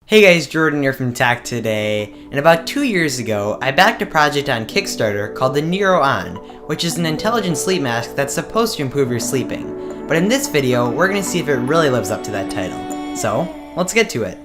Hey guys, Jordan here from Tech Today, and about 2 years ago, I backed a project on Kickstarter called the NeuroOn, which is an intelligent sleep mask that's supposed to improve your sleeping. But in this video, we're going to see if it really lives up to that title. So, let's get to it.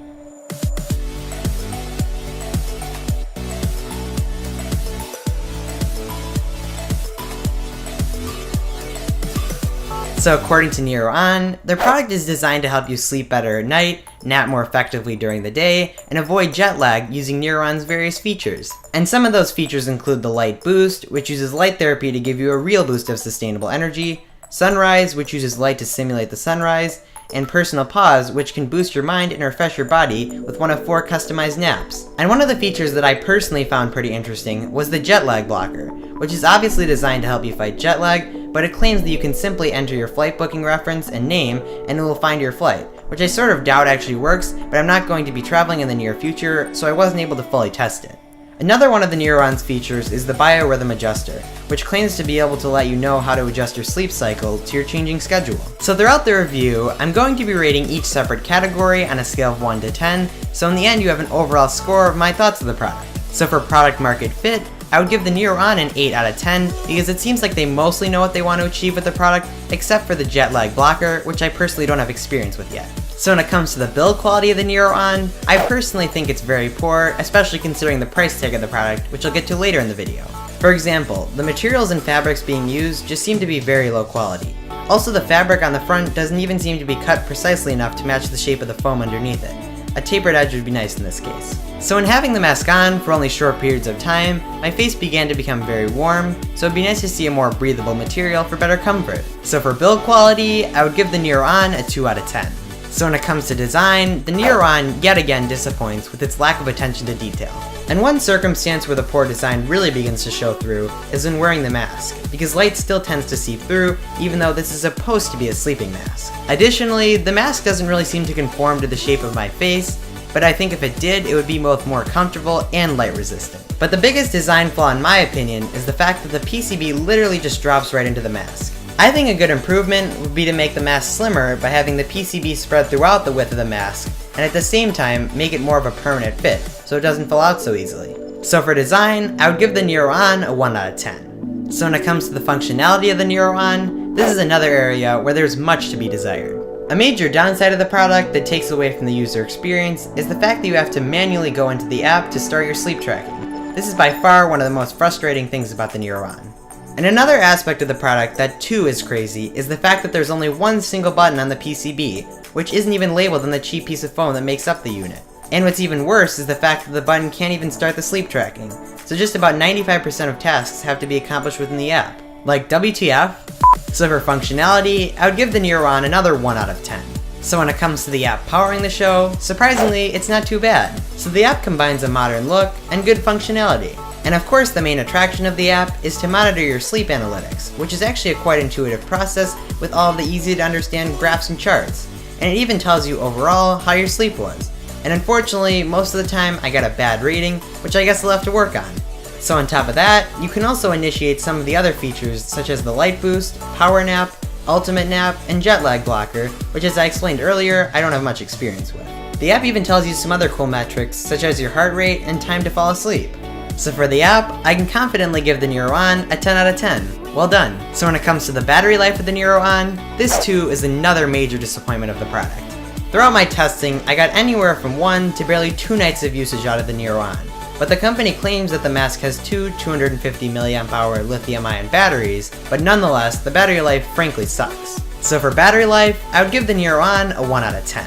So according to NeuroOn, their product is designed to help you sleep better at night, nap more effectively during the day, and avoid jet lag using NeuroOn's various features. And some of those features include the Light Boost, which uses light therapy to give you a real boost of sustainable energy, Sunrise, which uses light to simulate the sunrise, and Personal Pause, which can boost your mind and refresh your body with one of 4 customized naps. And one of the features that I personally found pretty interesting was the jet lag blocker, which is obviously designed to help you fight jet lag, but it claims that you can simply enter your flight booking reference and name and it will find your flight, which I sort of doubt actually works, but I'm not going to be traveling in the near future, so I wasn't able to fully test it. Another one of the NeuroOn's features is the biorhythm adjuster, which claims to be able to let you know how to adjust your sleep cycle to your changing schedule. So throughout the review, I'm going to be rating each separate category on a scale of 1 to 10, so in the end you have an overall score of my thoughts of the product. So for product market fit, I would give the NeuroOn an 8 out of 10 because it seems like they mostly know what they want to achieve with the product, except for the jet lag blocker, which I personally don't have experience with yet. So when it comes to the build quality of the NeuroOn, I personally think it's very poor, especially considering the price tag of the product, which I'll get to later in the video. For example, the materials and fabrics being used just seem to be very low quality. Also, the fabric on the front doesn't even seem to be cut precisely enough to match the shape of the foam underneath it. A tapered edge would be nice in this case. So when having the mask on for only short periods of time, my face began to become very warm, so it'd be nice to see a more breathable material for better comfort. So for build quality, I would give the NeuroOn a 2 out of 10. So when it comes to design, the NeuroOn yet again disappoints with its lack of attention to detail. And one circumstance where the poor design really begins to show through is when wearing the mask, because light still tends to seep through even though this is supposed to be a sleeping mask. Additionally, the mask doesn't really seem to conform to the shape of my face, but I think if it did, it would be both more comfortable and light resistant. But the biggest design flaw in my opinion is the fact that the PCB literally just drops right into the mask. I think a good improvement would be to make the mask slimmer by having the PCB spread throughout the width of the mask, and at the same time make it more of a permanent fit, so it doesn't fall out so easily. So for design, I would give the NeuroOn a 1 out of 10. So when it comes to the functionality of the NeuroOn, this is another area where there's much to be desired. A major downside of the product that takes away from the user experience is the fact that you have to manually go into the app to start your sleep tracking. This is by far one of the most frustrating things about the NeuroOn. And another aspect of the product that too is crazy is the fact that there's only one single button on the PCB, which isn't even labeled on the cheap piece of foam that makes up the unit. And what's even worse is the fact that the button can't even start the sleep tracking, so just about 95% of tasks have to be accomplished within the app. Like WTF? So for functionality, I would give the NeuroOn another 1 out of 10. So when it comes to the app powering the show, surprisingly, it's not too bad. So the app combines a modern look and good functionality. And of course, the main attraction of the app is to monitor your sleep analytics, which is actually a quite intuitive process with all of the easy to understand graphs and charts. And it even tells you overall how your sleep was. And unfortunately, most of the time I got a bad rating, which I guess I'll have to work on. So on top of that, you can also initiate some of the other features such as the Light Boost, Power Nap, Ultimate Nap, and Jet Lag Blocker, which as I explained earlier, I don't have much experience with. The app even tells you some other cool metrics such as your heart rate and time to fall asleep. So for the app, I can confidently give the NeuroOn a 10 out of 10. Well done. So when it comes to the battery life of the NeuroOn, this too is another major disappointment of the product. Throughout my testing, I got anywhere from 1 to barely 2 nights of usage out of the NeuroOn. But the company claims that the mask has 2 250 mAh lithium-ion batteries, but nonetheless, the battery life frankly sucks. So for battery life, I would give the NeuroOn a 1 out of 10.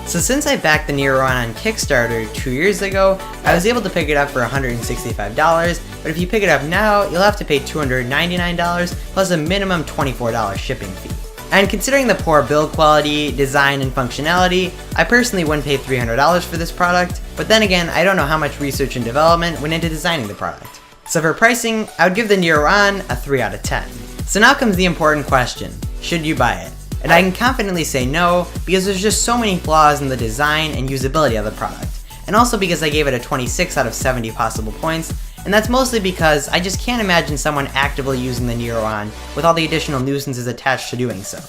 So since I backed the NeuroOn on Kickstarter 2 years ago, I was able to pick it up for $165, but if you pick it up now, you'll have to pay $299 plus a minimum $24 shipping fee. And considering the poor build quality, design, and functionality, I personally wouldn't pay $300 for this product, but then again, I don't know how much research and development went into designing the product. So for pricing, I would give the NeuroOn a 3 out of 10. So now comes the important question, should you buy it? And I can confidently say no, because there's just so many flaws in the design and usability of the product. And also because I gave it a 26 out of 70 possible points, and that's mostly because I just can't imagine someone actively using the NeuroOn with all the additional nuisances attached to doing so.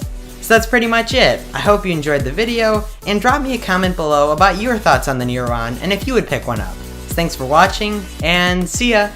So that's pretty much it. I hope you enjoyed the video, and drop me a comment below about your thoughts on the NeuroOn and if you would pick one up. So thanks for watching, and see ya!